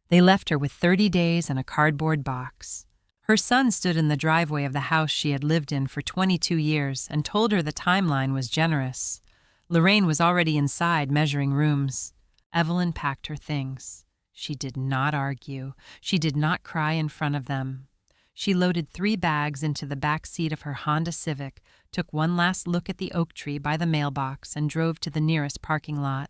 They left her with 30 days and a cardboard box. Her son stood in the driveway of the house she had lived in for 22 years and told her the timeline was generous. Lorraine was already inside measuring rooms. Evelyn packed her things. She did not argue. She did not cry in front of them. She loaded 3 bags into the back seat of her Honda Civic, took one last look at the oak tree by the mailbox, and drove to the nearest parking lot.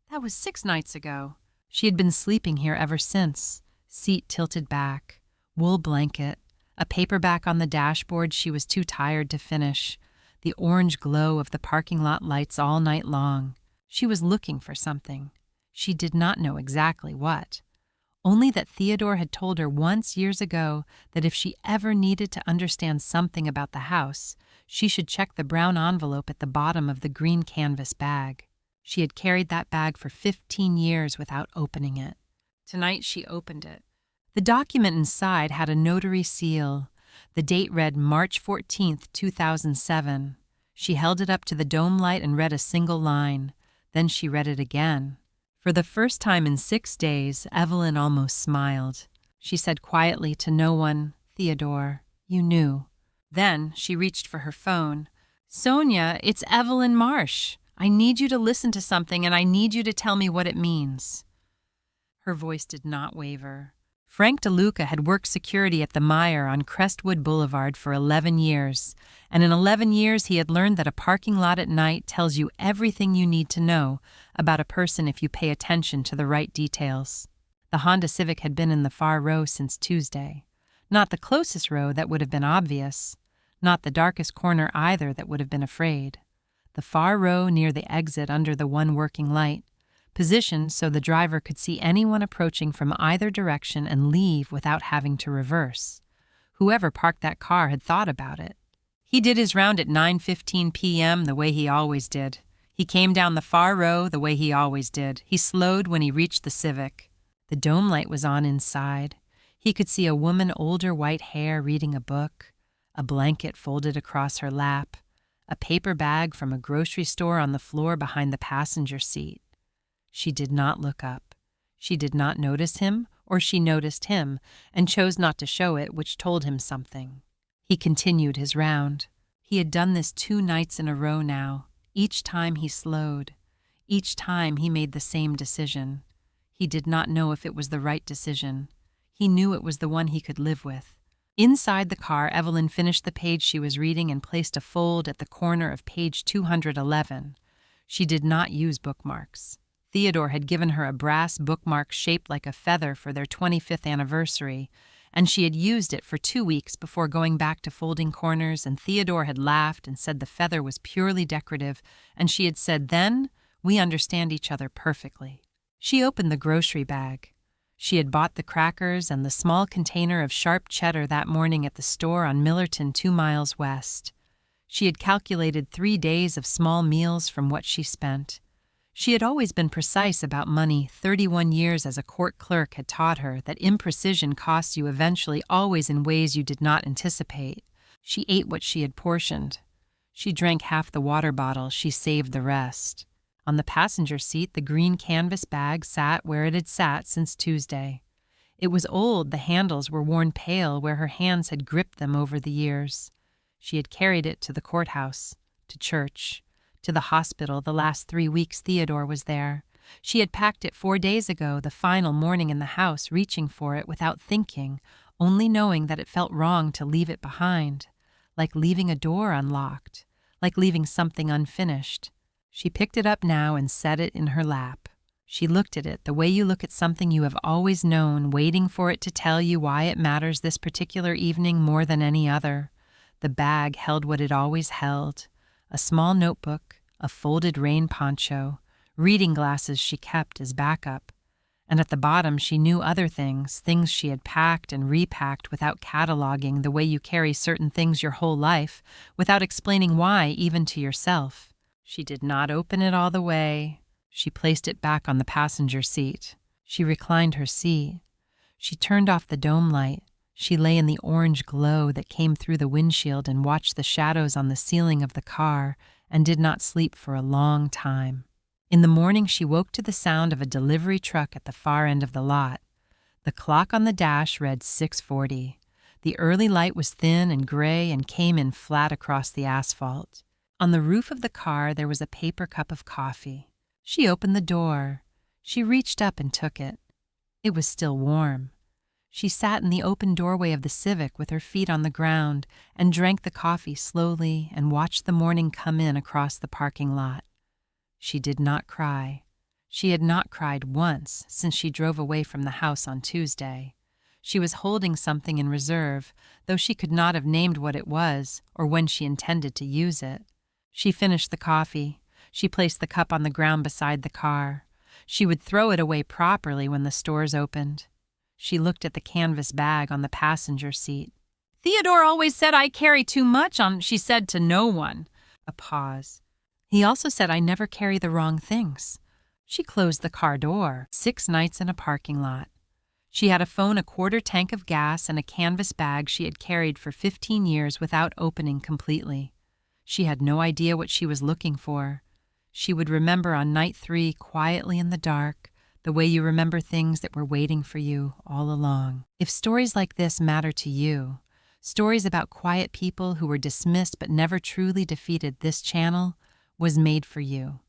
That was 6 nights ago. She had been sleeping here ever since. Seat tilted back, wool blanket, a paperback on the dashboard she was too tired to finish, the orange glow of the parking lot lights all night long. She was looking for something. She did not know exactly what. Only that Theodore had told her once years ago that if she ever needed to understand something about the house, she should check the brown envelope at the bottom of the green canvas bag. She had carried that bag for 15 years without opening it. Tonight she opened it. The document inside had a notary seal. The date read March 14th, 2007. She held it up to the dome light and read a single line. Then she read it again. For the first time in 6 days, Evelyn almost smiled. She said quietly to no one, "Theodore, you knew." Then she reached for her phone. "Sonia, it's Evelyn Marsh. I need you to listen to something, and I need you to tell me what it means." Her voice did not waver. Frank DeLuca had worked security at the Meijer on Crestwood Boulevard for 11 years, and in 11 years he had learned that a parking lot at night tells you everything you need to know about a person if you pay attention to the right details. The Honda Civic had been in the far row since Tuesday. Not the closest row that would have been obvious, not the darkest corner either that would have been afraid. The far row near the exit under the one working light, positioned so the driver could see anyone approaching from either direction and leave without having to reverse. Whoever parked that car had thought about it. He did his round at 9:15 p.m. the way he always did. He came down the far row the way he always did. He slowed when he reached the Civic. The dome light was on inside. He could see a woman, older white hair, reading a book, a blanket folded across her lap, a paper bag from a grocery store on the floor behind the passenger seat. She did not look up. She did not notice him, or she noticed him, and chose not to show it, which told him something. He continued his round. He had done this 2 nights in a row now. Each time he slowed. Each time he made the same decision. He did not know if it was the right decision. He knew it was the one he could live with. Inside the car, Evelyn finished the page she was reading and placed a fold at the corner of page 211. She did not use bookmarks. Theodore had given her a brass bookmark shaped like a feather for their 25th anniversary, and she had used it for 2 weeks before going back to folding corners, and Theodore had laughed and said the feather was purely decorative, and she had said then, "We understand each other perfectly." She opened the grocery bag. She had bought the crackers and the small container of sharp cheddar that morning at the store on Millerton 2 miles west. She had calculated 3 days of small meals from what she spent. She had always been precise about money. 31 years as a court clerk had taught her that imprecision costs you eventually, always in ways you did not anticipate. She ate what she had portioned. She drank half the water bottle. She saved the rest. On the passenger seat, the green canvas bag sat where it had sat since Tuesday. It was old. The handles were worn pale where her hands had gripped them over the years. She had carried it to the courthouse, to church, to the hospital. The last 3 weeks Theodore was there. She had packed it 4 days ago, the final morning in the house, reaching for it without thinking, only knowing that it felt wrong to leave it behind, like leaving a door unlocked, like leaving something unfinished. She picked it up now and set it in her lap. She looked at it the way you look at something you have always known, waiting for it to tell you why it matters this particular evening more than any other. The bag held what it always held: a small notebook, a folded rain poncho, reading glasses she kept as backup. And at the bottom she knew other things she had packed and repacked without cataloging, the way you carry certain things your whole life, without explaining why, even to yourself. She did not open it all the way. She placed it back on the passenger seat. She reclined her seat. She turned off the dome light. She lay in the orange glow that came through the windshield and watched the shadows on the ceiling of the car, and did not sleep for a long time. In the morning she woke to the sound of a delivery truck at the far end of the lot. The clock on the dash read 6:40. The early light was thin and gray and came in flat across the asphalt. On the roof of the car there was a paper cup of coffee. She opened the door. She reached up and took it. It was still warm. She sat in the open doorway of the Civic with her feet on the ground and drank the coffee slowly and watched the morning come in across the parking lot. She did not cry. She had not cried once since she drove away from the house on Tuesday. She was holding something in reserve, though she could not have named what it was or when she intended to use it. She finished the coffee. She placed the cup on the ground beside the car. She would throw it away properly when the stores opened. She looked at the canvas bag on the passenger seat. "Theodore always said I carry too much on," she said to no one. A pause. "He also said I never carry the wrong things." She closed the car door. 6 nights in a parking lot. She had a phone, a quarter tank of gas, and a canvas bag she had carried for 15 years without opening completely. She had no idea what she was looking for. She would remember on night 3, quietly in the dark, the way you remember things that were waiting for you all along. If stories like this matter to you, stories about quiet people who were dismissed but never truly defeated, this channel was made for you.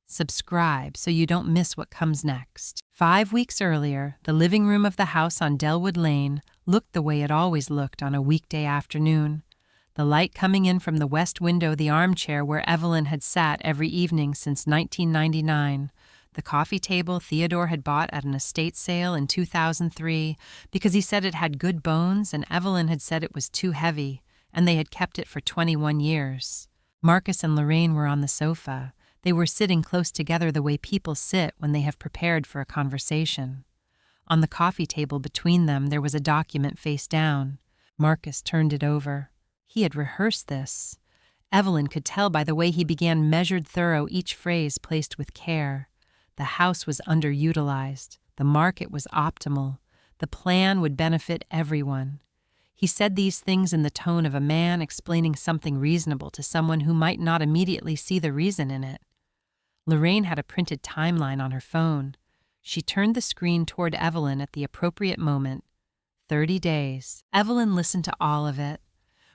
Subscribe so you don't miss what comes next. 5 weeks earlier, the living room of the house on Delwood Lane looked the way it always looked on a weekday afternoon. The light coming in from the west window, the armchair where Evelyn had sat every evening since 1999, the coffee table Theodore had bought at an estate sale in 2003 because he said it had good bones and Evelyn had said it was too heavy, and they had kept it for 21 years. Marcus and Lorraine were on the sofa. They were sitting close together the way people sit when they have prepared for a conversation. On the coffee table between them there was a document face down. Marcus turned it over. He had rehearsed this. Evelyn could tell by the way he began measured thorough, each phrase placed with care. The house was underutilized. The market was optimal. The plan would benefit everyone. He said these things in the tone of a man explaining something reasonable to someone who might not immediately see the reason in it. Lorraine had a printed timeline on her phone. She turned the screen toward Evelyn at the appropriate moment. 30 days. Evelyn listened to all of it.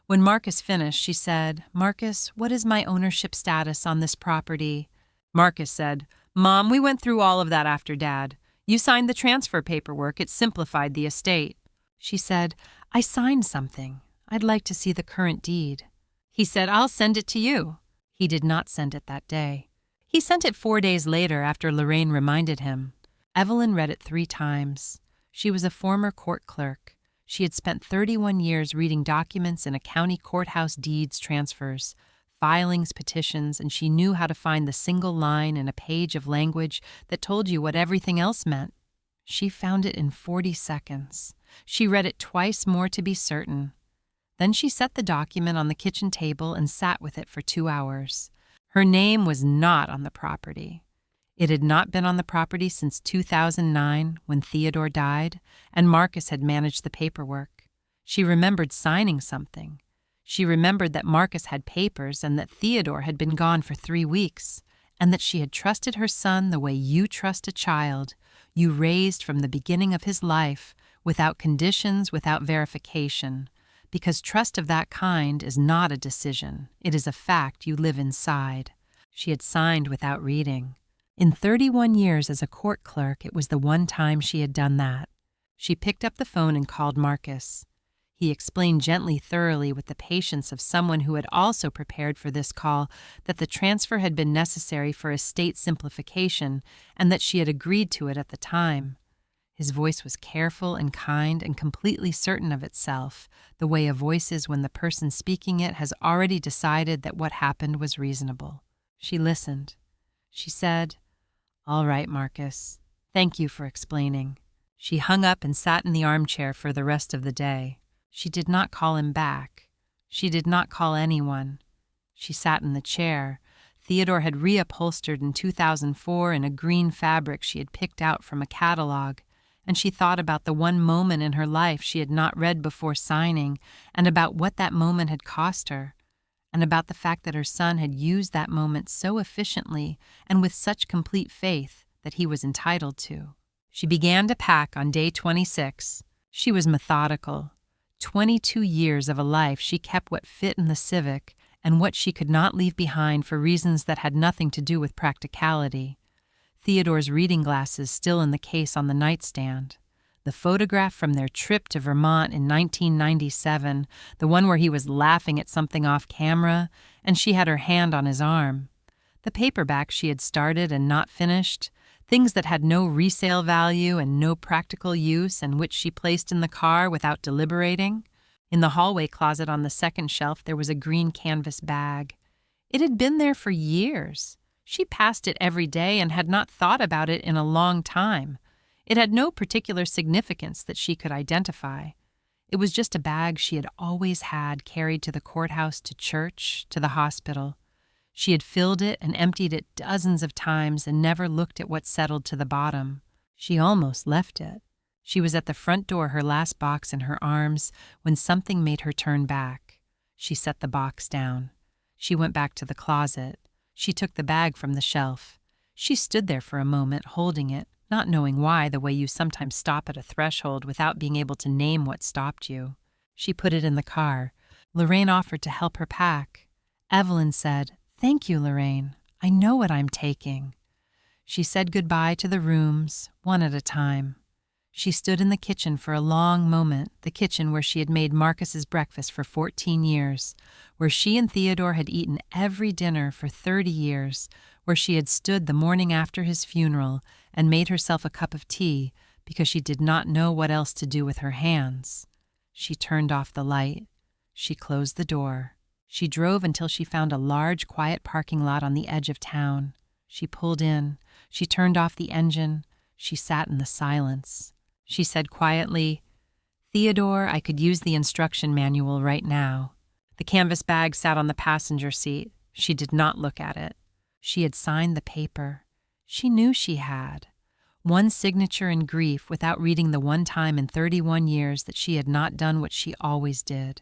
When Marcus finished, she said, "Marcus, what is my ownership status on this property?" Marcus said, "Mom, we went through all of that after Dad. You signed the transfer paperwork. It simplified the estate." She said, "I signed something. I'd like to see the current deed." He said, "I'll send it to you." He did not send it that day. He sent it 4 days later after Lorraine reminded him. Evelyn read it 3 times. She was a former court clerk. She had spent 31 years reading documents in a county courthouse, deeds, transfers, filings, petitions, and she knew how to find the single line in a page of language that told you what everything else meant. She found it in 40 seconds. She read it twice more to be certain. Then she set the document on the kitchen table and sat with it for 2 hours. Her name was not on the property. It had not been on the property since 2009, when Theodore died, and Marcus had managed the paperwork. She remembered signing something. She remembered that Marcus had papers and that Theodore had been gone for 3 weeks, and that she had trusted her son the way you trust a child you raised from the beginning of his life, without conditions, without verification, because trust of that kind is not a decision. It is a fact you live inside. She had signed without reading. In 31 years as a court clerk, it was the one time she had done that. She picked up the phone and called Marcus. He explained gently, thoroughly, with the patience of someone who had also prepared for this call, that the transfer had been necessary for estate simplification and that she had agreed to it at the time. His voice was careful and kind and completely certain of itself, the way a voice is when the person speaking it has already decided that what happened was reasonable. She listened. She said, "All right, Marcus. Thank you for explaining." She hung up and sat in the armchair for the rest of the day. She did not call him back. She did not call anyone. She sat in the chair. Theodore had reupholstered in 2004 in a green fabric she had picked out from a catalog, and she thought about the one moment in her life she had not read before signing, and about what that moment had cost her, and about the fact that her son had used that moment so efficiently and with such complete faith that he was entitled to. She began to pack on day 26. She was methodical. 22 years of a life she kept what fit in the Civic and what she could not leave behind for reasons that had nothing to do with practicality. Theodore's reading glasses still in the case on the nightstand. The photograph from their trip to Vermont in 1997, the one where he was laughing at something off camera, and she had her hand on his arm. The paperback she had started and not finished, things that had no resale value and no practical use and which she placed in the car without deliberating. In the hallway closet on the second shelf there was a green canvas bag. It had been there for years. She passed it every day and had not thought about it in a long time. It had no particular significance that she could identify. It was just a bag she had always had carried to the courthouse, to church, to the hospital. She had filled it and emptied it dozens of times and never looked at what settled to the bottom. She almost left it. She was at the front door, her last box in her arms, when something made her turn back. She set the box down. She went back to the closet. She took the bag from the shelf. She stood there for a moment, holding it, not knowing why, the way you sometimes stop at a threshold without being able to name what stopped you. She put it in the car. Lorraine offered to help her pack. Evelyn said, "Thank you, Lorraine. I know what I'm taking." She said goodbye to the rooms, one at a time. She stood in the kitchen for a long moment, the kitchen where she had made Marcus's breakfast for 14 years, where she and Theodore had eaten every dinner for 30 years, where she had stood the morning after his funeral and made herself a cup of tea because she did not know what else to do with her hands. She turned off the light. She closed the door. She drove until she found a large, quiet parking lot on the edge of town. She pulled in. She turned off the engine. She sat in the silence. She said quietly, "Theodore, I could use the instruction manual right now." The canvas bag sat on the passenger seat. She did not look at it. She had signed the paper. She knew she had. One signature in grief without reading the one time in 31 years that she had not done what she always did.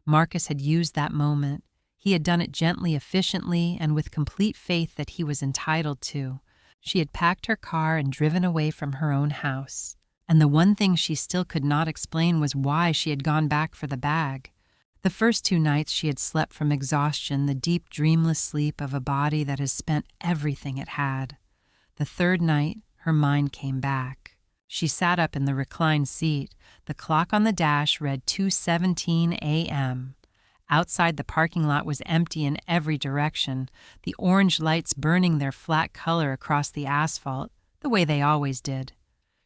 Marcus had used that moment. He had done it gently, efficiently, and with complete faith that he was entitled to. She had packed her car and driven away from her own house. And the one thing she still could not explain was why she had gone back for the bag. The first 2 nights she had slept from exhaustion, the deep, dreamless sleep of a body that has spent everything it had. The third night, her mind came back. She sat up in the reclined seat. The clock on the dash read 2:17 a.m. Outside, the parking lot was empty in every direction, the orange lights burning their flat color across the asphalt, the way they always did.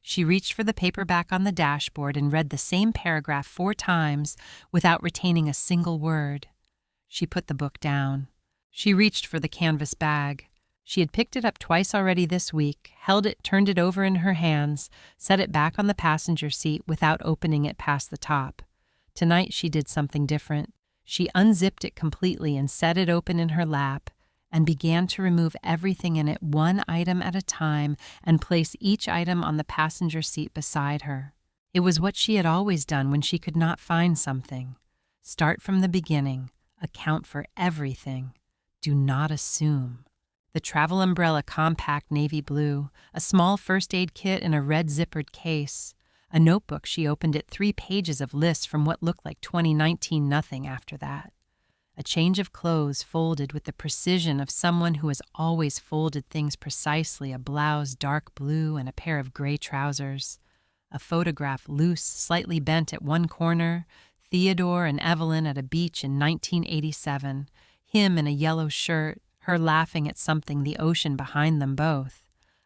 She reached for the paperback on the dashboard and read the same paragraph 4 times without retaining a single word. She put the book down. She reached for the canvas bag. She had picked it up twice already this week, held it, turned it over in her hands, set it back on the passenger seat without opening it past the top. Tonight she did something different. She unzipped it completely and set it open in her lap, and began to remove everything in it one item at a time and place each item on the passenger seat beside her. It was what she had always done when she could not find something. Start from the beginning. Account for everything. Do not assume. The travel umbrella, compact navy blue, a small first aid kit in a red zippered case, a notebook she opened at 3 pages of lists from what looked like 2019 nothing after that. A change of clothes folded with the precision of someone who has always folded things precisely, a blouse dark blue and a pair of gray trousers. A photograph loose, slightly bent at one corner, Theodore and Evelyn at a beach in 1987, him in a yellow shirt, her laughing at something, the ocean behind them both.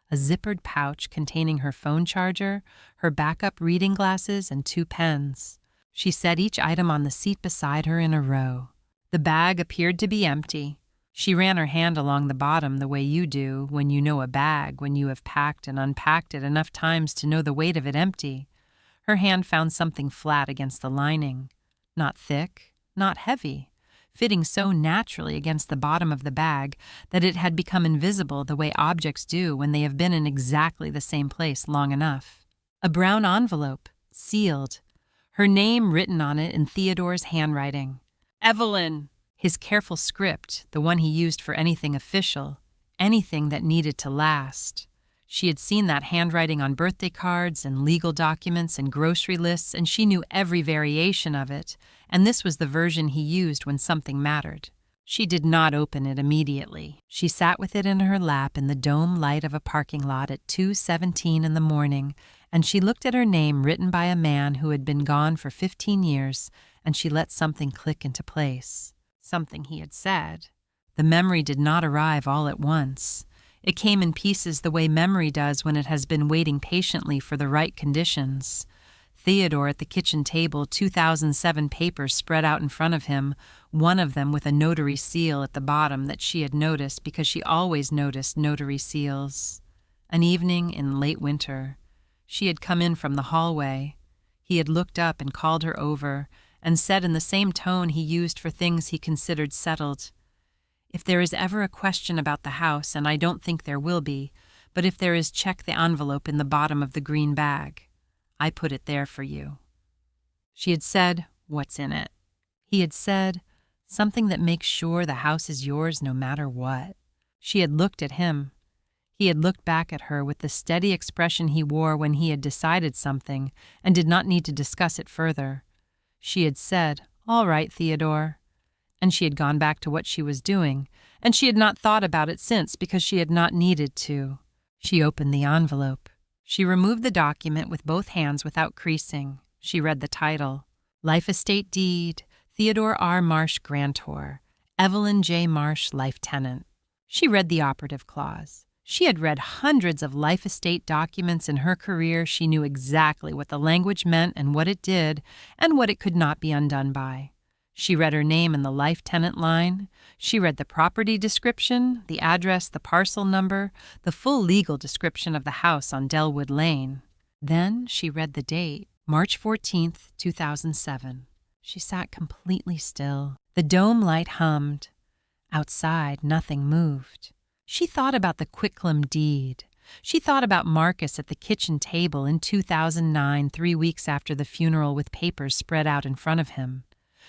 A zippered pouch containing her phone charger, her backup reading glasses, and 2 pens. She set each item on the seat beside her in a row. The bag appeared to be empty. She ran her hand along the bottom the way you do when you know a bag, when you have packed and unpacked it enough times to know the weight of it empty. Her hand found something flat against the lining. Not thick, not heavy, fitting so naturally against the bottom of the bag that it had become invisible the way objects do when they have been in exactly the same place long enough. A brown envelope, sealed. Her name written on it in Theodore's handwriting. Evelyn! His careful script, the one he used for anything official, anything that needed to last. She had seen that handwriting on birthday cards and legal documents and grocery lists, and she knew every variation of it, and this was the version he used when something mattered. She did not open it immediately. She sat with it in her lap in the dome light of a parking lot at 2:17 in the morning, and she looked at her name written by a man who had been gone for 15 years, and she let something click into place. Something he had said. The memory did not arrive all at once. It came in pieces the way memory does when it has been waiting patiently for the right conditions. Theodore at the kitchen table, 2007 papers spread out in front of him, one of them with a notary seal at the bottom that she had noticed because she always noticed notary seals. An evening in late winter. She had come in from the hallway. He had looked up and called her over and said in the same tone he used for things he considered settled, "If there is ever a question about the house, and I don't think there will be, but if there is, check the envelope in the bottom of the green bag. I put it there for you." She had said, "What's in it?" He had said, "Something that makes sure the house is yours no matter what." She had looked at him. He had looked back at her with the steady expression he wore when he had decided something and did not need to discuss it further. She had said, "All right, Theodore." And she had gone back to what she was doing, and she had not thought about it since because she had not needed to. She opened the envelope. She removed the document with both hands without creasing. She read the title, Life Estate Deed, Theodore R. Marsh Grantor, Evelyn J. Marsh, Life Tenant. She read the operative clause. She had read hundreds of life estate documents in her career. She knew exactly what the language meant and what it did and what it could not be undone by. She read her name in the life tenant line. She read the property description, the address, the parcel number, the full legal description of the house on Delwood Lane. Then she read the date, March 14th, 2007. She sat completely still. The dome light hummed. Outside, nothing moved. She thought about the quitclaim deed. She thought about Marcus at the kitchen table in 2009, 3 weeks after the funeral with papers spread out in front of him.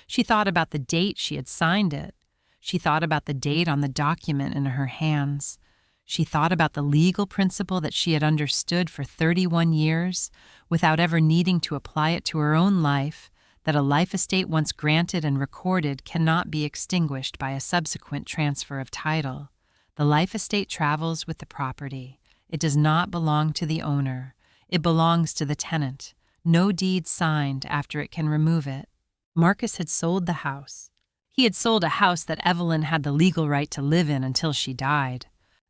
She thought about the date she had signed it. She thought about the date on the document in her hands. She thought about the legal principle that she had understood for 31 years without ever needing to apply it to her own life, that a life estate once granted and recorded cannot be extinguished by a subsequent transfer of title. The life estate travels with the property. It does not belong to the owner. It belongs to the tenant. No deed signed after it can remove it. Marcus had sold the house. He had sold a house that Evelyn had the legal right to live in until she died.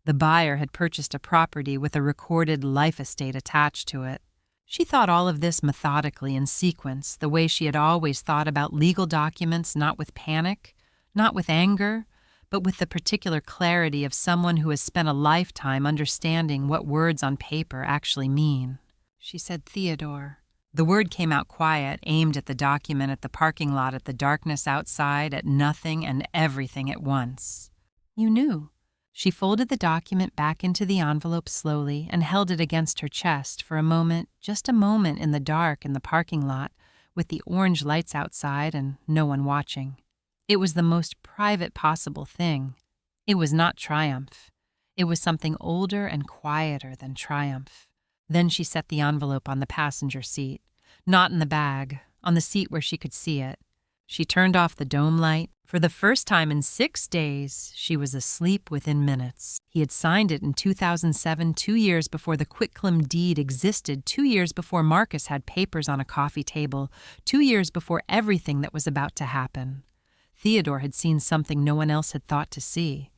The buyer had purchased a property with a recorded life estate attached to it. She thought all of this methodically in sequence, the way she had always thought about legal documents, not with panic, not with anger, but with the particular clarity of someone who has spent a lifetime understanding what words on paper actually mean. She said, "Theodore." The word came out quiet, aimed at the document at the parking lot, at the darkness outside, at nothing and everything at once. "You knew." She folded the document back into the envelope slowly and held it against her chest for a moment, just a moment in the dark in the parking lot, with the orange lights outside and no one watching. It was the most private possible thing. It was not triumph. It was something older and quieter than triumph. Then she set the envelope on the passenger seat, not in the bag, on the seat where she could see it. She turned off the dome light. For the first time in 6 days, she was asleep within minutes. He had signed it in 2007, 2 years before the quitclaim deed existed, 2 years before Marcus had papers on a coffee table, 2 years before everything that was about to happen. Theodore had seen something no one else had thought to see,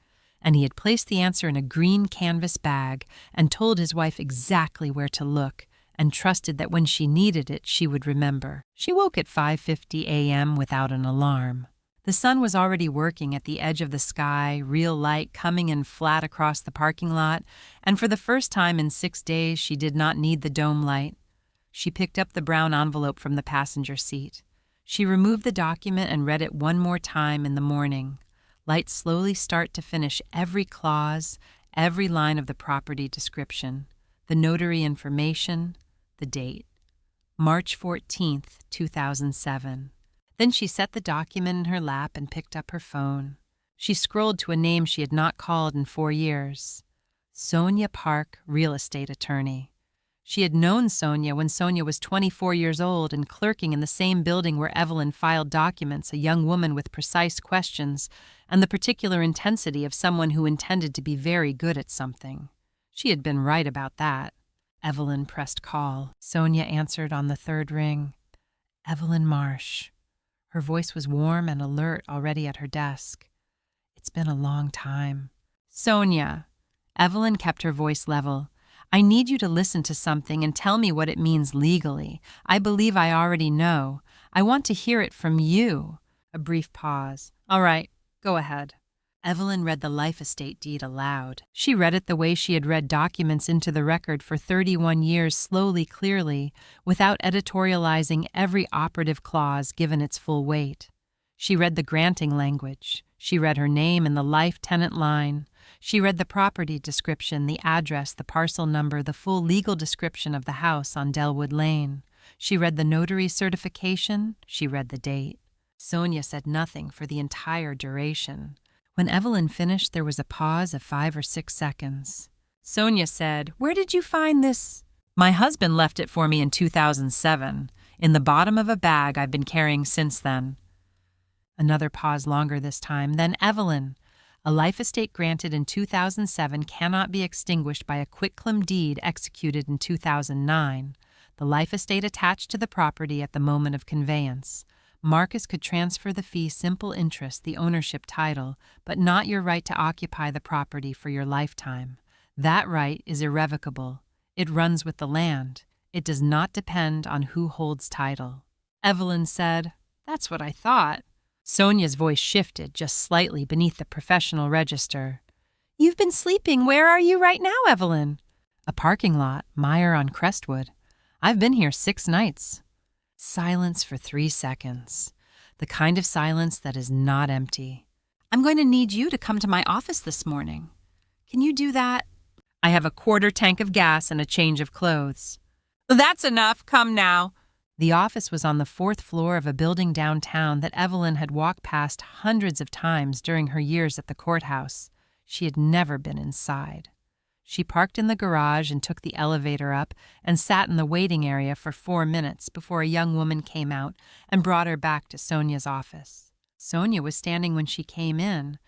and he had placed the answer in a green canvas bag and told his wife exactly where to look and trusted that when she needed it, she would remember. She woke at 5:50 a.m. without an alarm. The sun was already working at the edge of the sky, real light coming in flat across the parking lot, and for the first time in 6 days, she did not need the dome light. She picked up the brown envelope from the passenger seat. She removed the document and read it one more time in the morning. Light slowly start to finish every clause, every line of the property description, the notary information, the date. March 14th, 2007. Then she set the document in her lap and picked up her phone. She scrolled to a name she had not called in 4 years. Sonia Park, real estate attorney. She had known Sonia when Sonia was 24 years old and clerking in the same building where Evelyn filed documents, a young woman with precise questions and the particular intensity of someone who intended to be very good at something. She had been right about that. Evelyn pressed call. Sonia answered on the third ring. Evelyn Marsh. Her voice was warm and alert already at her desk. It's been a long time. Sonia. Evelyn kept her voice level. I need you to listen to something and tell me what it means legally. I believe I already know. I want to hear it from you. A brief pause. All right, go ahead. Evelyn read the life estate deed aloud. She read it the way she had read documents into the record for 31 years, slowly, clearly, without editorializing every operative clause given its full weight. She read the granting language. She read her name in the life tenant line. She read the property description, the address, the parcel number, the full legal description of the house on Delwood Lane. She read the notary certification. She read the date. Sonia said nothing for the entire duration. When Evelyn finished, there was a pause of 5 or 6 seconds. Sonia said, Where did you find this? My husband left it for me in 2007, in the bottom of a bag I've been carrying since then. Another pause longer this time. Then Evelyn, a life estate granted in 2007 cannot be extinguished by a quitclaim deed executed in 2009. The life estate attached to the property at the moment of conveyance. Marcus could transfer the fee simple interest, the ownership title, but not your right to occupy the property for your lifetime. That right is irrevocable. It runs with the land. It does not depend on who holds title. Evelyn said, That's what I thought. Sonia's voice shifted just slightly beneath the professional register. You've been sleeping. Where are you right now, Evelyn? A parking lot, Meyer on Crestwood. I've been here 6 nights. Silence for 3 seconds. The kind of silence that is not empty. I'm going to need you to come to my office this morning. Can you do that? I have a 1/4 tank of gas and a change of clothes. That's enough. Come now. The office was on the 4th floor of a building downtown that Evelyn had walked past hundreds of times during her years at the courthouse. She had never been inside. She parked in the garage and took the elevator up and sat in the waiting area for 4 minutes before a young woman came out and brought her back to Sonia's office. Sonia was standing when she came in.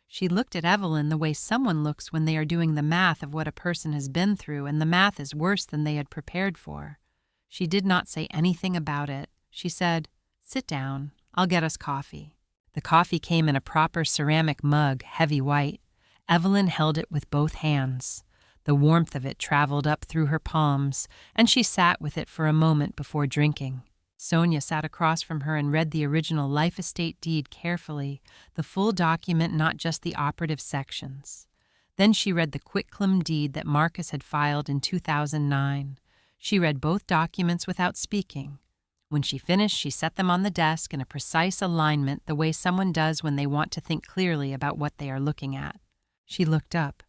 She looked at Evelyn the way someone looks when they are doing the math of what a person has been through, and the math is worse than they had prepared for. She did not say anything about it. She said, Sit down. I'll get us coffee. The coffee came in a proper ceramic mug, heavy white. Evelyn held it with both hands. The warmth of it traveled up through her palms, and she sat with it for a moment before drinking. Sonia sat across from her and read the original life estate deed carefully, the full document, not just the operative sections. Then she read the quitclaim deed that Marcus had filed in 2009. She read both documents without speaking. When she finished, she set them on the desk in a precise alignment, the way someone does when they want to think clearly about what they are looking at. She looked up.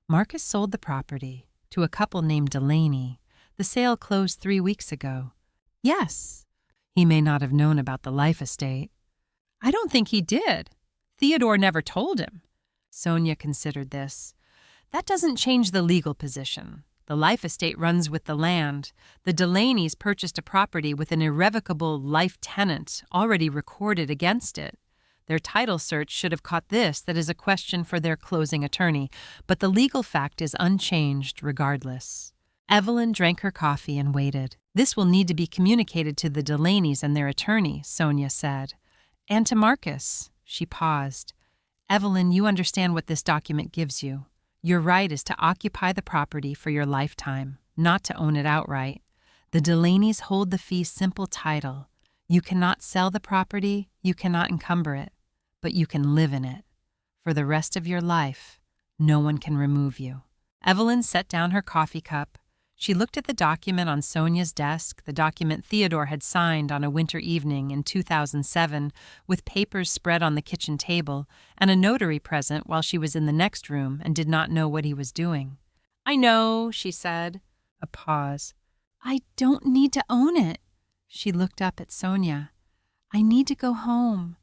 Marcus sold the property to a couple named Delaney. The sale closed 3 weeks ago. Yes. He may not have known about the life estate. I don't think he did. Theodore never told him. Sonia considered this. That doesn't change the legal position. The life estate runs with the land. The Delaneys purchased a property with an irrevocable life tenant already recorded against it. Their title search should have caught this. That is a question for their closing attorney, but the legal fact is unchanged regardless. Evelyn drank her coffee and waited. This will need to be communicated to the Delaneys and their attorney, Sonia said. And to Marcus. She paused. Evelyn, you understand what this document gives you. Your right is to occupy the property for your lifetime, not to own it outright. The Delaneys hold the fee simple title. You cannot sell the property, you cannot encumber it, but you can live in it. For the rest of your life, no one can remove you. Evelyn set down her coffee cup. She looked at the document on Sonia's desk, the document Theodore had signed on a winter evening in 2007, with papers spread on the kitchen table, and a notary present while she was in the next room and did not know what he was doing. I know, she said. A pause. I don't need to own it. She looked up at Sonia. I need to go home.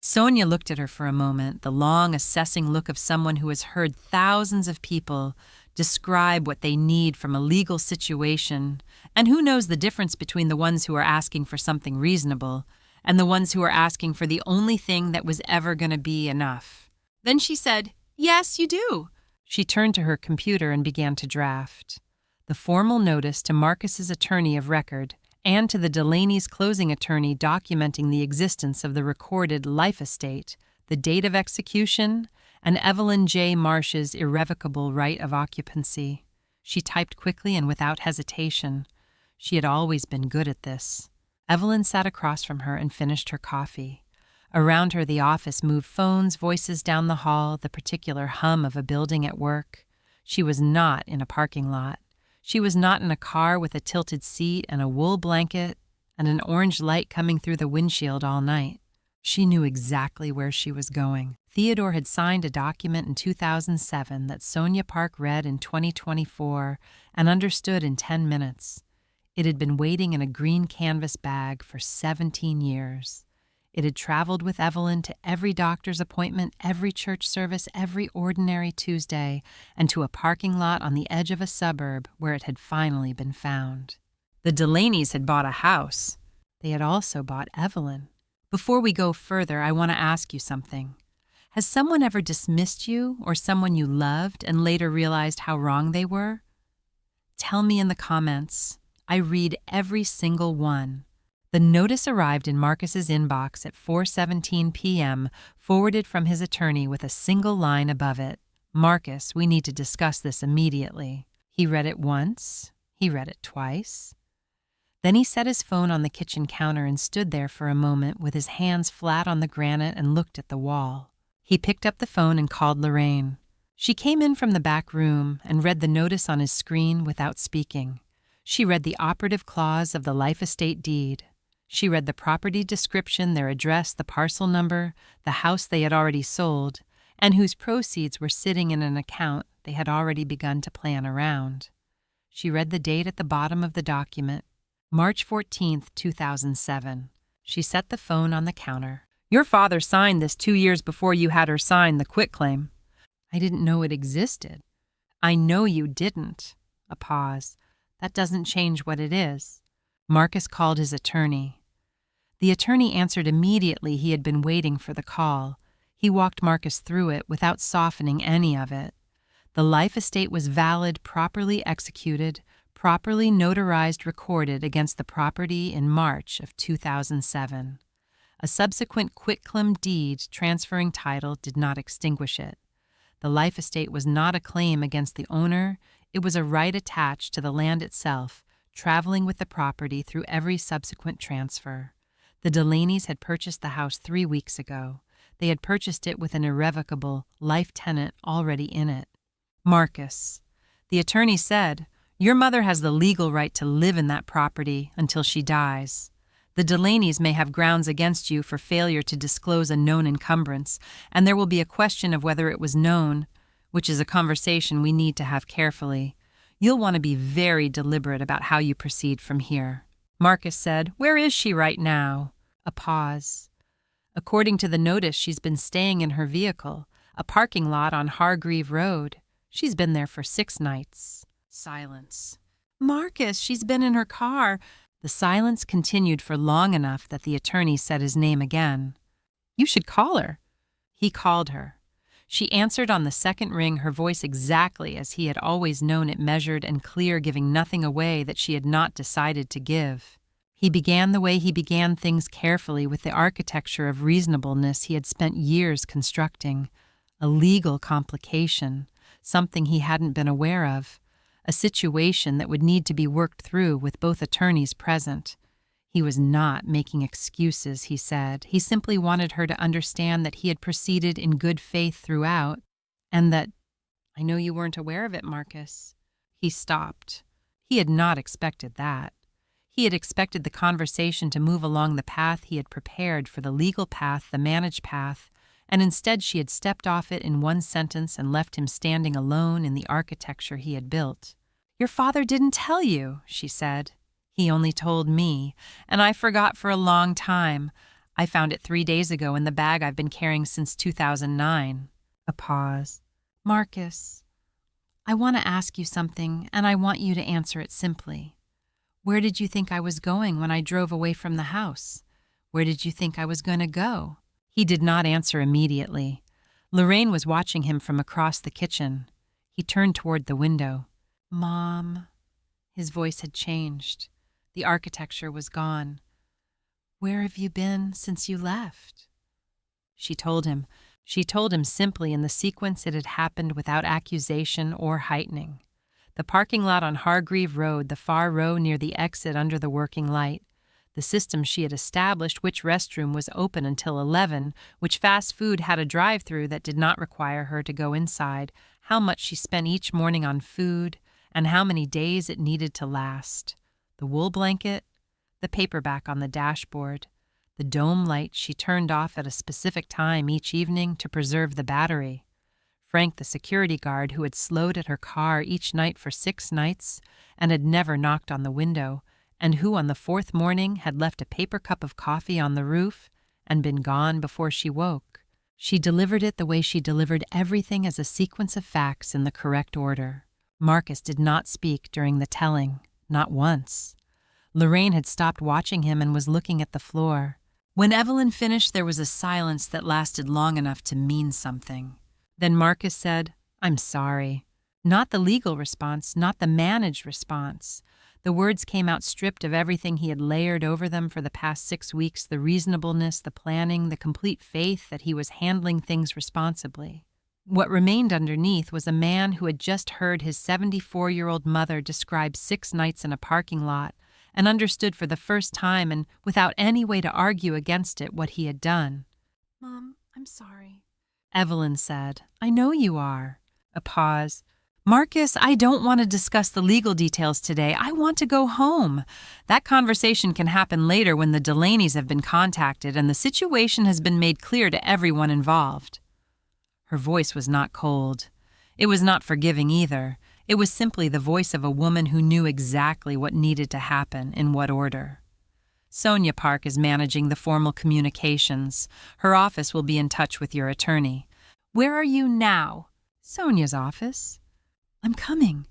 Sonia looked at her for a moment, the long, assessing look of someone who has heard thousands of people describe what they need from a legal situation, and who knows the difference between the ones who are asking for something reasonable and the ones who are asking for the only thing that was ever going to be enough. Then she said, "Yes, you do." She turned to her computer and began to draft. The formal notice to Marcus's attorney of record and to the Delaney's closing attorney documenting the existence of the recorded life estate, the date of execution, and Evelyn J. Marsh's irrevocable right of occupancy. She typed quickly and without hesitation. She had always been good at this. Evelyn sat across from her and finished her coffee. Around her, the office moved phones, voices down the hall, the particular hum of a building at work. She was not in a parking lot. She was not in a car with a tilted seat and a wool blanket and an orange light coming through the windshield all night. She knew exactly where she was going. Theodore had signed a document in 2007 that Sonia Park read in 2024 and understood in 10 minutes. It had been waiting in a green canvas bag for 17 years. It had traveled with Evelyn to every doctor's appointment, every church service, every ordinary Tuesday, and to a parking lot on the edge of a suburb where it had finally been found. The Delaneys had bought a house. They had also bought Evelyn. Before we go further, I want to ask you something. Has someone ever dismissed you or someone you loved and later realized how wrong they were? Tell me in the comments. I read every single one. The notice arrived in Marcus's inbox at 4:17 p.m., forwarded from his attorney with a single line above it. "Marcus, we need to discuss this immediately." He read it once. He read it twice. Then he set his phone on the kitchen counter and stood there for a moment with his hands flat on the granite and looked at the wall. He picked up the phone and called Lorraine. She came in from the back room and read the notice on his screen without speaking. She read the operative clause of the life estate deed. She read the property description, their address, the parcel number, the house they had already sold, and whose proceeds were sitting in an account they had already begun to plan around. She read the date at the bottom of the document, March 14th, 2007. She set the phone on the counter. "Your father signed this 2 years before you had her sign the quitclaim." "I didn't know it existed." "I know you didn't." A pause. "That doesn't change what it is." Marcus called his attorney. The attorney answered immediately. He had been waiting for the call. He walked Marcus through it without softening any of it. The life estate was valid, properly executed, properly notarized, recorded against the property in March of 2007. A subsequent quitclaim deed transferring title did not extinguish it. The life estate was not a claim against the owner. It was a right attached to the land itself, traveling with the property through every subsequent transfer. The Delaneys had purchased the house 3 weeks ago. They had purchased it with an irrevocable life tenant already in it. "Marcus," the attorney said, "your mother has the legal right to live in that property until she dies. The Delaneys may have grounds against you for failure to disclose a known encumbrance, and there will be a question of whether it was known, which is a conversation we need to have carefully. You'll want to be very deliberate about how you proceed from here." Marcus said, "Where is she right now?" A pause. "According to the notice, she's been staying in her vehicle, a parking lot on Hargreave Road. She's been there for 6 nights. Silence. "Marcus, she's been in her car." The silence continued for long enough that the attorney said his name again. "You should call her." He called her. She answered on the second ring, her voice exactly as he had always known it, measured and clear, giving nothing away that she had not decided to give. He began the way he began things, carefully, with the architecture of reasonableness he had spent years constructing. A legal complication, something he hadn't been aware of, a situation that would need to be worked through with both attorneys present. He was not making excuses, he said. He simply wanted her to understand that he had proceeded in good faith throughout, and that, "I know you weren't aware of it, Marcus." He stopped. He had not expected that. He had expected the conversation to move along the path he had prepared for, the legal path, the managed path, and instead she had stepped off it in one sentence and left him standing alone in the architecture he had built. "Your father didn't tell you," she said. "He only told me, and I forgot for a long time. I found it 3 days ago in the bag I've been carrying since 2009. A pause. Marcus, I want to ask you something, and I want you to answer it simply. Where did you think I was going when I drove away from the house? Where did you think I was going to go? He did not answer immediately. Lorraine was watching him from across the kitchen. He turned toward the window. Mom. His voice had changed. The architecture was gone. Where have you been since you left? She told him. She told him simply in the sequence it had happened without accusation or heightening. The parking lot on Hargreave Road, the far row near the exit under the working light. The system she had established, which restroom was open until 11, which fast food had a drive-through that did not require her to go inside, how much she spent each morning on food, and how many days it needed to last. The wool blanket, the paperback on the dashboard, the dome light she turned off at a specific time each evening to preserve the battery. Frank, the security guard who had slowed at her car each night for 6 nights and had never knocked on the window, and who on the 4th morning had left a paper cup of coffee on the roof and been gone before she woke. She delivered it the way she delivered everything as a sequence of facts in the correct order. Marcus did not speak during the telling, not once. Lorraine had stopped watching him and was looking at the floor. When Evelyn finished, there was a silence that lasted long enough to mean something. Then Marcus said, "I'm sorry." Not the legal response, not the managed response. The words came out stripped of everything he had layered over them for the past 6 weeks, the reasonableness, the planning, the complete faith that he was handling things responsibly. What remained underneath was a man who had just heard his 74-year-old mother describe 6 nights in a parking lot and understood for the first time and without any way to argue against it what he had done. "Mom, I'm sorry," Evelyn said. "I know you are." A pause. "Marcus, I don't want to discuss the legal details today. I want to go home. That conversation can happen later when the Delaney's have been contacted and the situation has been made clear to everyone involved." Her voice was not cold. It was not forgiving either. It was simply the voice of a woman who knew exactly what needed to happen, in what order. "Sonia Park is managing the formal communications. Her office will be in touch with your attorney." "Where are you now?" "Sonia's office." "I'm coming."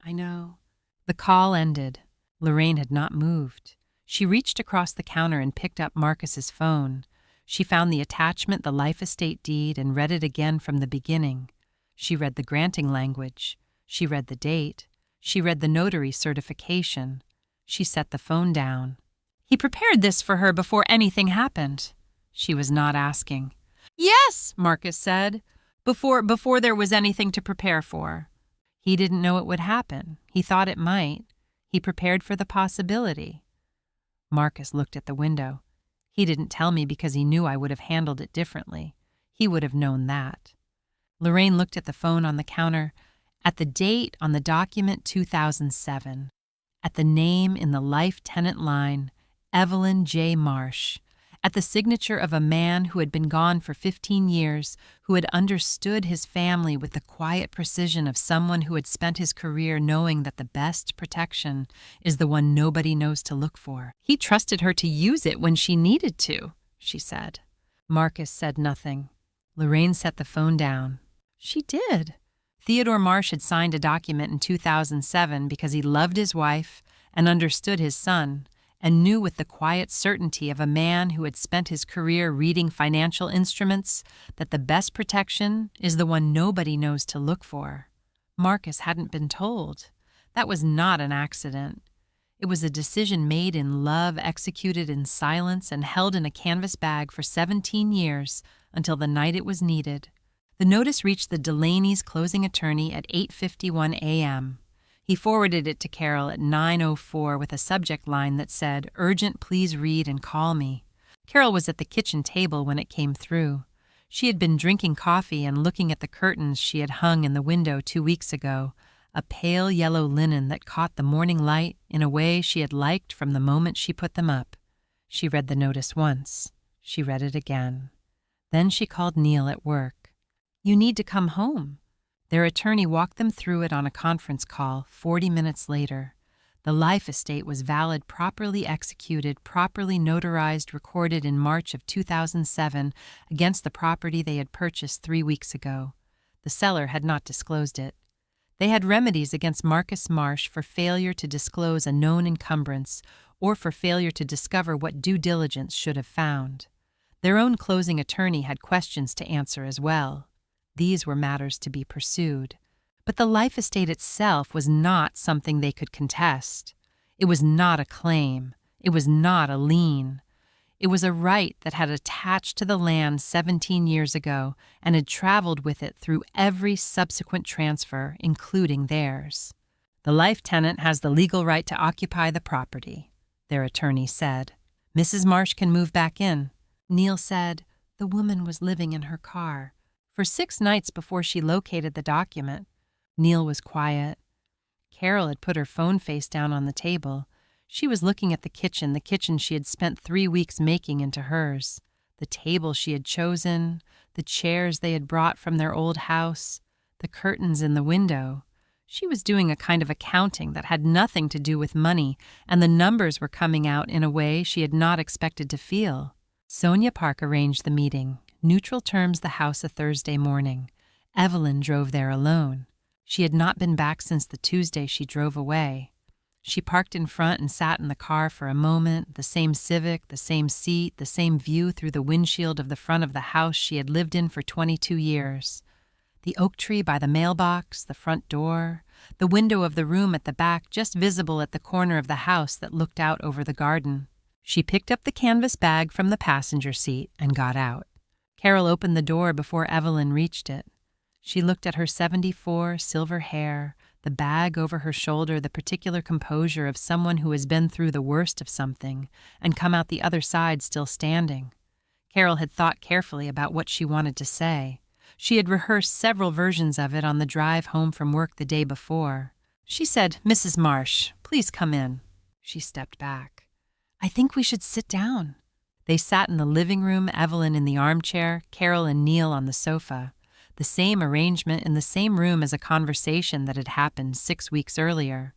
"I know." The call ended. Lorraine had not moved. She reached across the counter and picked up Marcus's phone. She found the attachment, the life estate deed, and read it again from the beginning. She read the granting language. She read the date. She read the notary certification. She set the phone down. "He prepared this for her before anything happened." She was not asking. "Yes," Marcus said, before there was anything to prepare for. He didn't know it would happen. He thought it might. He prepared for the possibility. Marcus looked at the window. "He didn't tell me because he knew I would have handled it differently. He would have known that." Lorraine looked at the phone on the counter, at the date on the document 2007, at the name in the life tenant line, Evelyn J. Marsh, at the signature of a man who had been gone for 15 years, who had understood his family with the quiet precision of someone who had spent his career knowing that the best protection is the one nobody knows to look for. He trusted her to use it when she needed to, she said. Marcus said nothing. Lorraine set the phone down. She did. Theodore Marsh had signed a document in 2007 because he loved his wife and understood his son, and knew with the quiet certainty of a man who had spent his career reading financial instruments that the best protection is the one nobody knows to look for. Marcus hadn't been told. That was not an accident. It was a decision made in love, executed in silence, and held in a canvas bag for 17 years until the night it was needed. The notice reached the Delaney's closing attorney at 8:51 a.m. He forwarded it to Carol at 9:04 with a subject line that said, "Urgent, please read and call me." Carol was at the kitchen table when it came through. She had been drinking coffee and looking at the curtains she had hung in the window 2 weeks ago, a pale yellow linen that caught the morning light in a way she had liked from the moment she put them up. She read the notice once. She read it again. Then she called Neil at work. "You need to come home." Their attorney walked them through it on a conference call 40 minutes later. The life estate was valid, properly executed, properly notarized, recorded in March of 2007 against the property they had purchased 3 weeks ago. The seller had not disclosed it. They had remedies against Marcus Marsh for failure to disclose a known encumbrance or for failure to discover what due diligence should have found. Their own closing attorney had questions to answer as well. These were matters to be pursued. But the life estate itself was not something they could contest. It was not a claim. It was not a lien. It was a right that had attached to the land 17 years ago and had traveled with it through every subsequent transfer, including theirs. The life tenant has the legal right to occupy the property, their attorney said. Mrs. Marsh can move back in. Neil said the woman was living in her car for 6 nights before she located the document. Neil was quiet. Carol had put her phone face down on the table. She was looking at the kitchen she had spent 3 weeks making into hers, the table she had chosen, the chairs they had brought from their old house, the curtains in the window. She was doing a kind of accounting that had nothing to do with money, and the numbers were coming out in a way she had not expected to feel. Sonia Park arranged the meeting. Neutral terms the house a Thursday morning. Evelyn drove there alone. She had not been back since the Tuesday she drove away. She parked in front and sat in the car for a moment, the same Civic, the same seat, the same view through the windshield of the front of the house she had lived in for 22 years. The oak tree by the mailbox, the front door, the window of the room at the back just visible at the corner of the house that looked out over the garden. She picked up the canvas bag from the passenger seat and got out. Carol opened the door before Evelyn reached it. She looked at her 74 silver hair, the bag over her shoulder, the particular composure of someone who has been through the worst of something and come out the other side still standing. Carol had thought carefully about what she wanted to say. She had rehearsed several versions of it on the drive home from work the day before. She said, "Mrs. Marsh, please come in." She stepped back. "I think we should sit down." They sat in the living room, Evelyn in the armchair, Carol and Neil on the sofa. The same arrangement in the same room as a conversation that had happened 6 weeks earlier.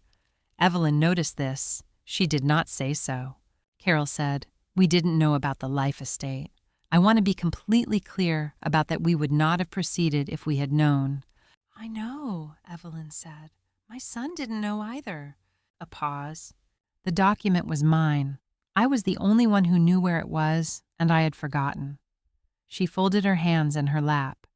Evelyn noticed this. She did not say so. Carol said, "We didn't know about the life estate. I want to be completely clear about that we would not have proceeded if we had known." "I know," Evelyn said. "My son didn't know either." A pause. "The document was mine. I was the only one who knew where it was, and I had forgotten." She folded her hands in her lap.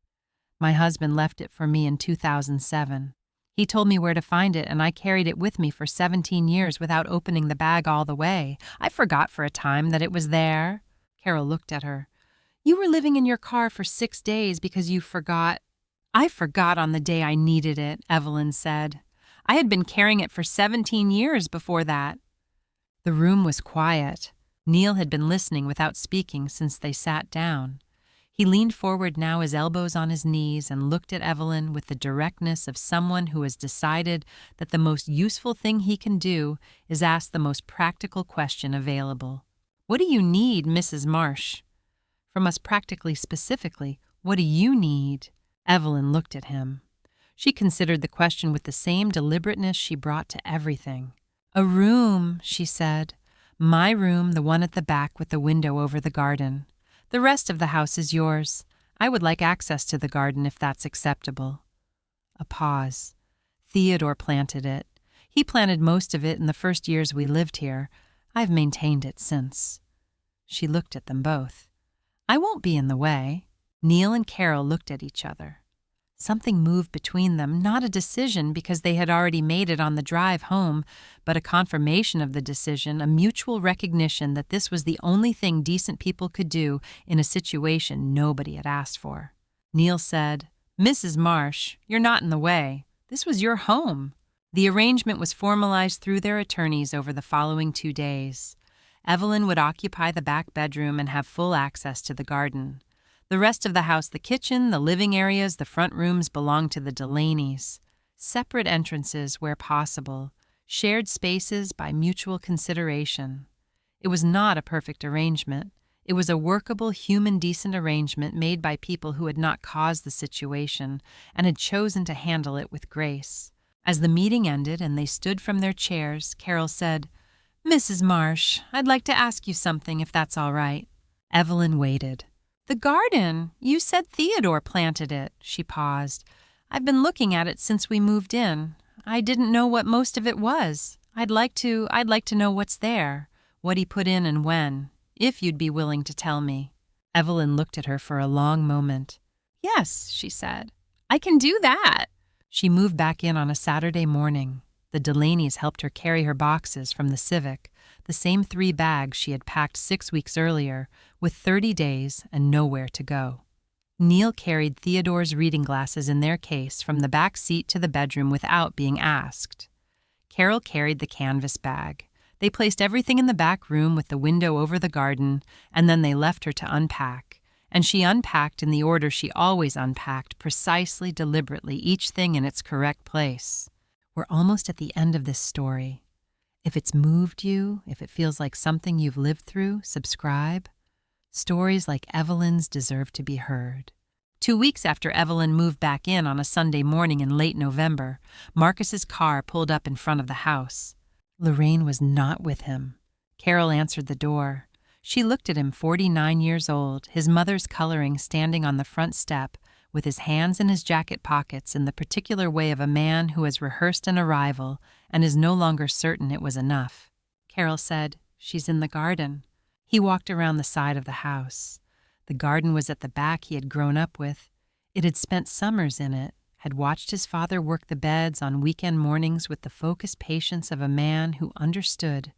"My husband left it for me in 2007. He told me where to find it, and I carried it with me for 17 years without opening the bag all the way. I forgot for a time that it was there." Carol looked at her. "You were living in your car for 6 days because you forgot." "I forgot on the day I needed it," Evelyn said. "I had been carrying it for 17 years before that." The room was quiet. Neil had been listening without speaking since they sat down. He leaned forward now, his elbows on his knees, and looked at Evelyn with the directness of someone who has decided that the most useful thing he can do is ask the most practical question available. "What do you need, Mrs. Marsh?" "From us practically specifically, what do you need?" Evelyn looked at him. She considered the question with the same deliberateness she brought to everything. "A room," she said. "My room, the one at the back with the window over the garden. The rest of the house is yours. I would like access to the garden if that's acceptable." A pause. "Theodore planted it. He planted most of it in the first years we lived here. I've maintained it since." She looked at them both. "I won't be in the way." Neil and Carol looked at each other. Something moved between them, not a decision because they had already made it on the drive home, but a confirmation of the decision, a mutual recognition that this was the only thing decent people could do in a situation nobody had asked for. Neil said, "Mrs. Marsh, you're not in the way. This was your home." The arrangement was formalized through their attorneys over the following 2 days. Evelyn would occupy the back bedroom and have full access to the garden. The rest of the house, the kitchen, the living areas, the front rooms belonged to the Delaney's. Separate entrances where possible, shared spaces by mutual consideration. It was not a perfect arrangement. It was a workable, human, decent arrangement made by people who had not caused the situation and had chosen to handle it with grace. As the meeting ended and they stood from their chairs, Carol said, "Mrs. Marsh, I'd like to ask you something if that's all right." Evelyn waited. "The garden. You said Theodore planted it." She paused. "I've been looking at it since we moved in. I didn't know what most of it was. I'd like to know what's there, what he put in and when, if you'd be willing to tell me." Evelyn looked at her for a long moment. "Yes," she said. "I can do that." She moved back in on a Saturday morning. The Delaney's helped her carry her boxes from the Civic, the same 3 bags she had packed 6 weeks earlier, with 30 days and nowhere to go. Neil carried Theodore's reading glasses in their case from the back seat to the bedroom without being asked. Carol carried the canvas bag. They placed everything in the back room with the window over the garden, and then they left her to unpack. And she unpacked in the order she always unpacked, precisely, deliberately, each thing in its correct place. We're almost at the end of this story. If it's moved you, if it feels like something you've lived through, subscribe. Stories like Evelyn's deserve to be heard. 2 weeks after Evelyn moved back in on a Sunday morning in late November, Marcus's car pulled up in front of the house. Lorraine was not with him. Carol answered the door. She looked at him, 49 years old, his mother's coloring standing on the front step, with his hands in his jacket pockets in the particular way of a man who has rehearsed an arrival and is no longer certain it was enough. Carol said, "She's in the garden." He walked around the side of the house. The garden was at the back he had grown up with. It had spent summers in it, had watched his father work the beds on weekend mornings with the focused patience of a man who understood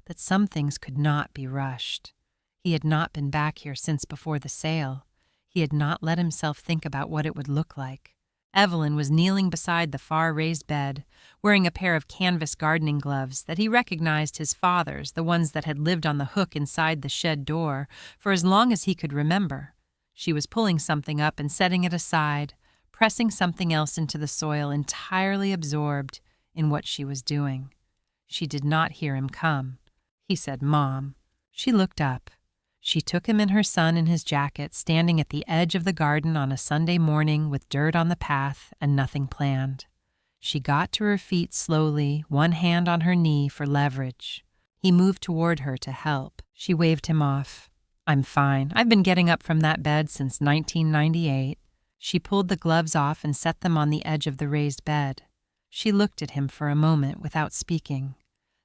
that some things could not be rushed. He had not been back here since before the sale. He had not let himself think about what it would look like. Evelyn was kneeling beside the far raised bed, wearing a pair of canvas gardening gloves that he recognized his father's, the ones that had lived on the hook inside the shed door, for as long as he could remember. She was pulling something up and setting it aside, pressing something else into the soil, entirely absorbed in what she was doing. She did not hear him come. He said, "Mom." She looked up. She took him and her son in his jacket, standing at the edge of the garden on a Sunday morning with dirt on the path and nothing planned. She got to her feet slowly, one hand on her knee for leverage. He moved toward her to help. She waved him off. "I'm fine. I've been getting up from that bed since 1998. She pulled the gloves off and set them on the edge of the raised bed. She looked at him for a moment without speaking.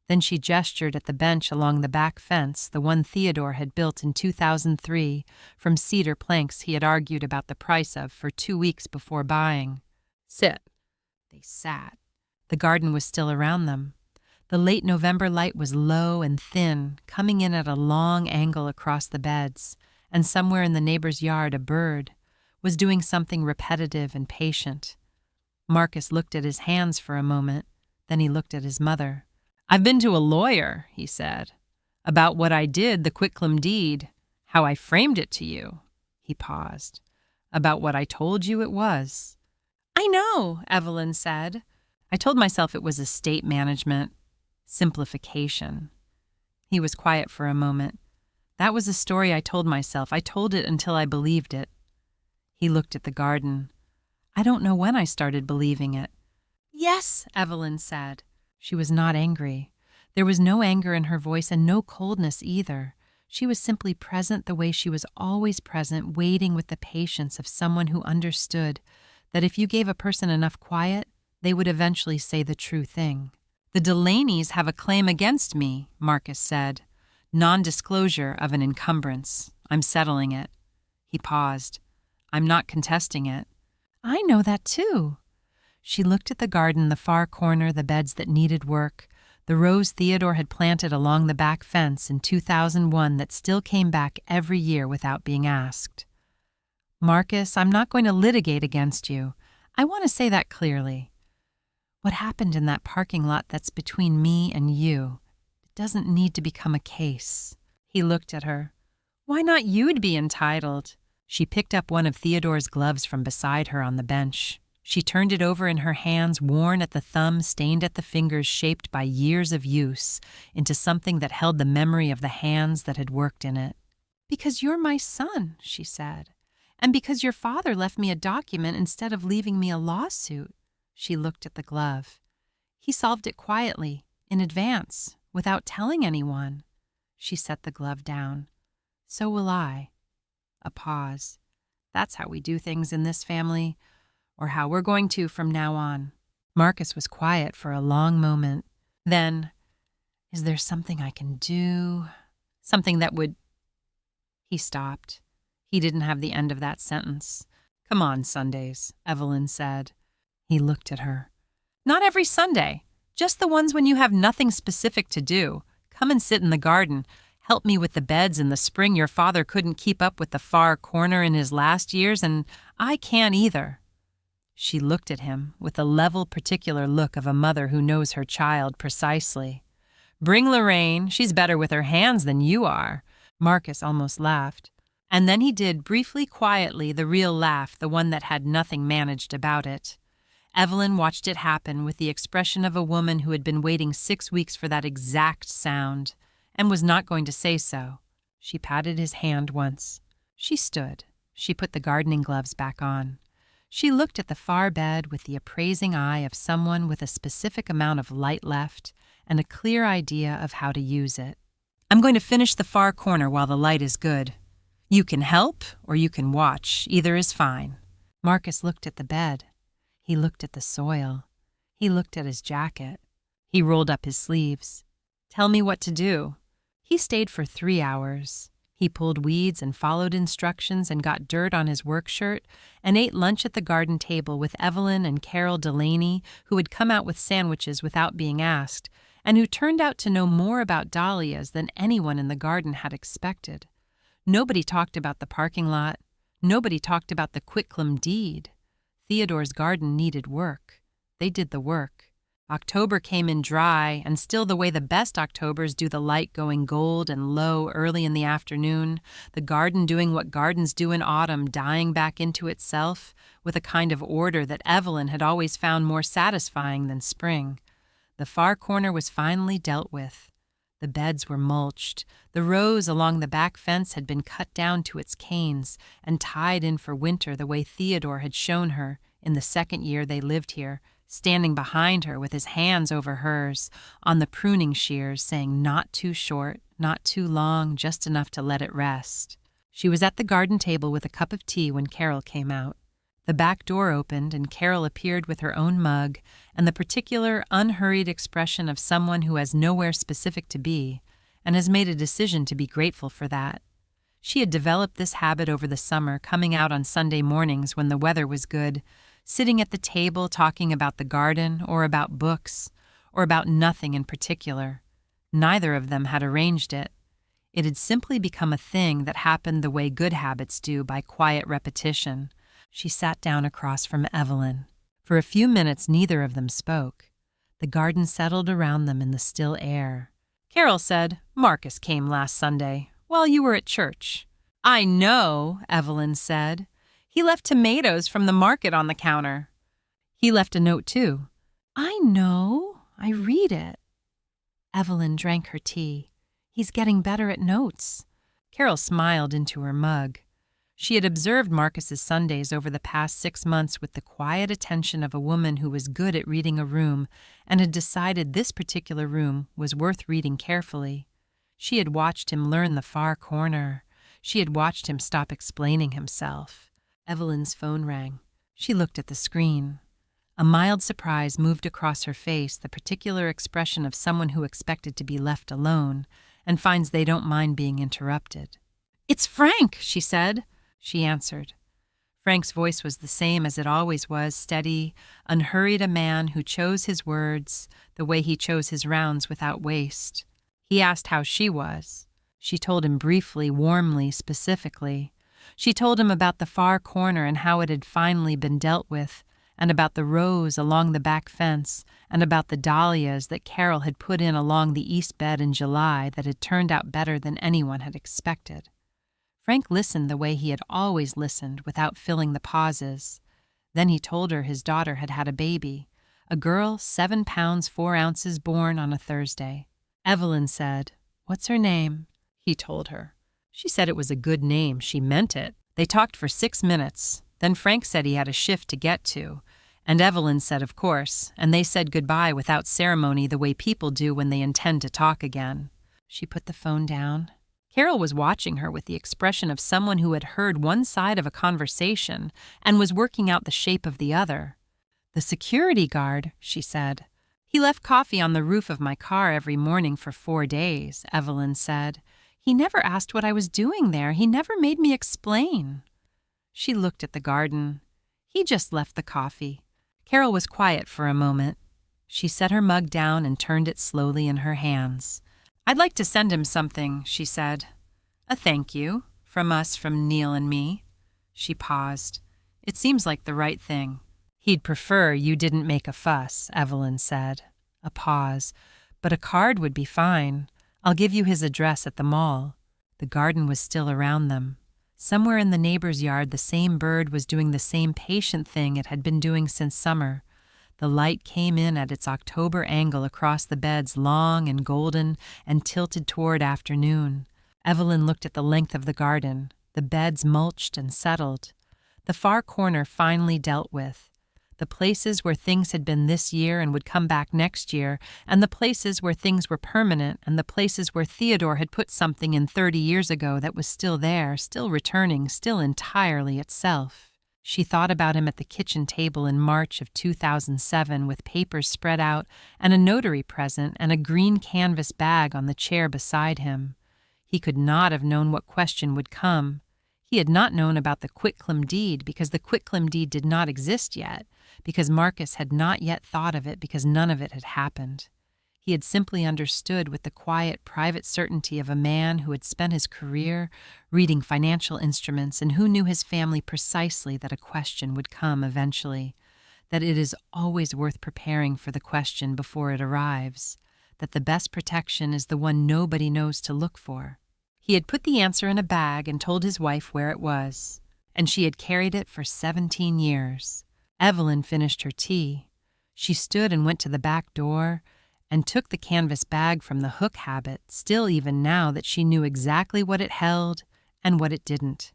Then she gestured at the bench along the back fence, the one Theodore had built in 2003 from cedar planks he had argued about the price of for 2 weeks before buying. "Sit." They sat. The garden was still around them. The late November light was low and thin, coming in at a long angle across the beds, and somewhere in the neighbor's yard a bird was doing something repetitive and patient. Marcus looked at his hands for a moment, then he looked at his mother. "I've been to a lawyer," he said, "about what I did, the quitclaim deed, how I framed it to you." He paused. "About what I told you it was." "I know," Evelyn said. "I told myself it was estate management, simplification." He was quiet for a moment. "That was a story I told myself. I told it until I believed it." He looked at the garden. "I don't know when I started believing it." "Yes," Evelyn said. She was not angry. There was no anger in her voice and no coldness either. She was simply present the way she was always present, waiting with the patience of someone who understood that if you gave a person enough quiet, they would eventually say the true thing. "The Delaneys have a claim against me," Marcus said. "Non-disclosure of an encumbrance. I'm settling it." He paused. "I'm not contesting it." "I know that too." She looked at the garden, the far corner, the beds that needed work, the rows Theodore had planted along the back fence in 2001 that still came back every year without being asked. "Marcus, I'm not going to litigate against you. I want to say that clearly. What happened in that parking lot that's between me and you, it doesn't need to become a case." He looked at her. "Why not you'd be entitled?" She picked up one of Theodore's gloves from beside her on the bench. She turned it over in her hands, worn at the thumb, stained at the fingers, shaped by years of use, into something that held the memory of the hands that had worked in it. "Because you're my son," she said, "and because your father left me a document instead of leaving me a lawsuit." She looked at the glove. He solved it quietly, in advance, without telling anyone. She set the glove down. So will I. A pause. That's how we do things in this family, or how we're going to from now on. Marcus was quiet for a long moment. Then, is there something I can do? Something that would... He stopped. He didn't have the end of that sentence. Come on, Sundays, Evelyn said. He looked at her. Not every Sunday. Just the ones when you have nothing specific to do. Come and sit in the garden. Help me with the beds in the spring your father couldn't keep up with the far corner in his last years, and I can't either. She looked at him with the level, particular look of a mother who knows her child precisely. Bring Lorraine. She's better with her hands than you are. Marcus almost laughed. And then he did, briefly, quietly, the real laugh, the one that had nothing managed about it. Evelyn watched it happen with the expression of a woman who had been waiting 6 weeks for that exact sound, and was not going to say so. She patted his hand once. She stood. She put the gardening gloves back on. She looked at the far bed with the appraising eye of someone with a specific amount of light left and a clear idea of how to use it. I'm going to finish the far corner while the light is good. You can help or you can watch. Either is fine. Marcus looked at the bed. He looked at the soil. He looked at his jacket. He rolled up his sleeves. Tell me what to do. He stayed for 3 hours. He pulled weeds and followed instructions and got dirt on his work shirt and ate lunch at the garden table with Evelyn and Carol Delaney, who had come out with sandwiches without being asked, and who turned out to know more about dahlias than anyone in the garden had expected. Nobody talked about the parking lot. Nobody talked about the quitclaim deed. Theodore's garden needed work. They did the work. October came in dry, and still the way the best Octobers do, the light going gold and low early in the afternoon, the garden doing what gardens do in autumn, dying back into itself, with a kind of order that Evelyn had always found more satisfying than spring. The far corner was finally dealt with. The beds were mulched. The rose along the back fence had been cut down to its canes and tied in for winter the way Theodore had shown her in the 2nd year they lived here, standing behind her with his hands over hers on the pruning shears, saying not too short, not too long, just enough to let it rest. She was at the garden table with a cup of tea when Carol came out. The back door opened and Carol appeared with her own mug and the particular, unhurried expression of someone who has nowhere specific to be and has made a decision to be grateful for that. She had developed this habit over the summer, coming out on Sunday mornings when the weather was good, sitting at the table talking about the garden or about books or about nothing in particular. Neither of them had arranged it. It had simply become a thing that happened the way good habits do, by quiet repetition. She sat down across from Evelyn. For a few minutes neither of them spoke. The garden settled around them in the still air. Carol said, Marcus came last Sunday, while you were at church. I know, Evelyn said. He left tomatoes from the market on the counter. He left a note, too. I know. I read it. Evelyn drank her tea. He's getting better at notes. Carol smiled into her mug. She had observed Marcus's Sundays over the past 6 months with the quiet attention of a woman who was good at reading a room and had decided this particular room was worth reading carefully. She had watched him learn the far corner. She had watched him stop explaining himself. Evelyn's phone rang. She looked at the screen. A mild surprise moved across her face, the particular expression of someone who expected to be left alone and finds they don't mind being interrupted. It's Frank, she said. She answered. Frank's voice was the same as it always was, steady, unhurried, a man who chose his words the way he chose his rounds without waste. He asked how she was. She told him briefly, warmly, specifically. She told him about the far corner and how it had finally been dealt with, and about the rose along the back fence, and about the dahlias that Carol had put in along the east bed in July that had turned out better than anyone had expected. Frank listened the way he had always listened, without filling the pauses. Then he told her his daughter had had a baby, a girl 7 pounds 4 ounces born on a Thursday. Evelyn said, What's her name? He told her. She said it was a good name. She meant it. They talked for 6 minutes. Then Frank said he had a shift to get to, And Evelyn said of course, and they said goodbye without ceremony the way people do when they intend to talk again. She put the phone down. Carol was watching her with the expression of someone who had heard one side of a conversation and was working out the shape of the other. "The security guard," she said. "He left coffee on the roof of my car every morning for 4 days," Evelyn said. "He never asked what I was doing there. He never made me explain." She looked at the garden. "He just left the coffee." Carol was quiet for a moment. She set her mug down and turned it slowly in her hands. "I'd like to send him something," she said. "A thank you, from us, from Neil and me." She paused. "It seems like the right thing." "He'd prefer you didn't make a fuss," Evelyn said. A pause. "But a card would be fine. I'll give you his address at the mall." The garden was still around them. Somewhere in the neighbor's yard the same bird was doing the same patient thing it had been doing since summer. The light came in at its October angle across the beds, long and golden and tilted toward afternoon. Evelyn looked at the length of the garden, the beds mulched and settled, the far corner finally dealt with, the places where things had been this year and would come back next year, and the places where things were permanent, and the places where Theodore had put something in 30 years ago that was still there, still returning, still entirely itself. She thought about him at the kitchen table in March of 2007 with papers spread out and a notary present and a green canvas bag on the chair beside him. He could not have known what question would come. He had not known about the quitclaim deed because the quitclaim deed did not exist yet, because Marcus had not yet thought of it, because none of it had happened. He had simply understood with the quiet, private certainty of a man who had spent his career reading financial instruments and who knew his family precisely that a question would come eventually, that it is always worth preparing for the question before it arrives, that the best protection is the one nobody knows to look for. He had put the answer in a bag and told his wife where it was, and she had carried it for 17 years. Evelyn finished her tea. She stood and went to the back door and took the canvas bag from the hook habit, still even now that she knew exactly what it held and what it didn't.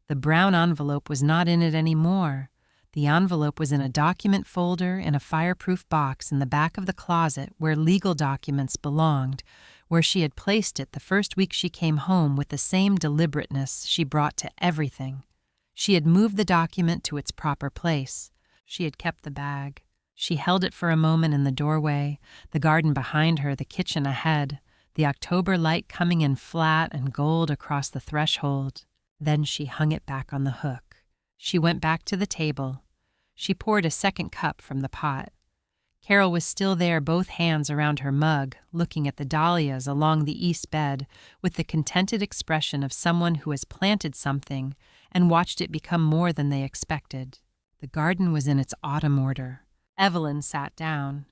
The brown envelope was not in it anymore. The envelope was in a document folder in a fireproof box in the back of the closet where legal documents belonged, where she had placed it the first week she came home with the same deliberateness she brought to everything. She had moved the document to its proper place. She had kept the bag. She held it for a moment in the doorway, the garden behind her, the kitchen ahead, the October light coming in flat and gold across the threshold. Then she hung it back on the hook. She went back to the table. She poured a second cup from the pot. Carol was still there, both hands around her mug, looking at the dahlias along the east bed with the contented expression of someone who has planted something and watched it become more than they expected. The garden was in its autumn order. Evelyn sat down.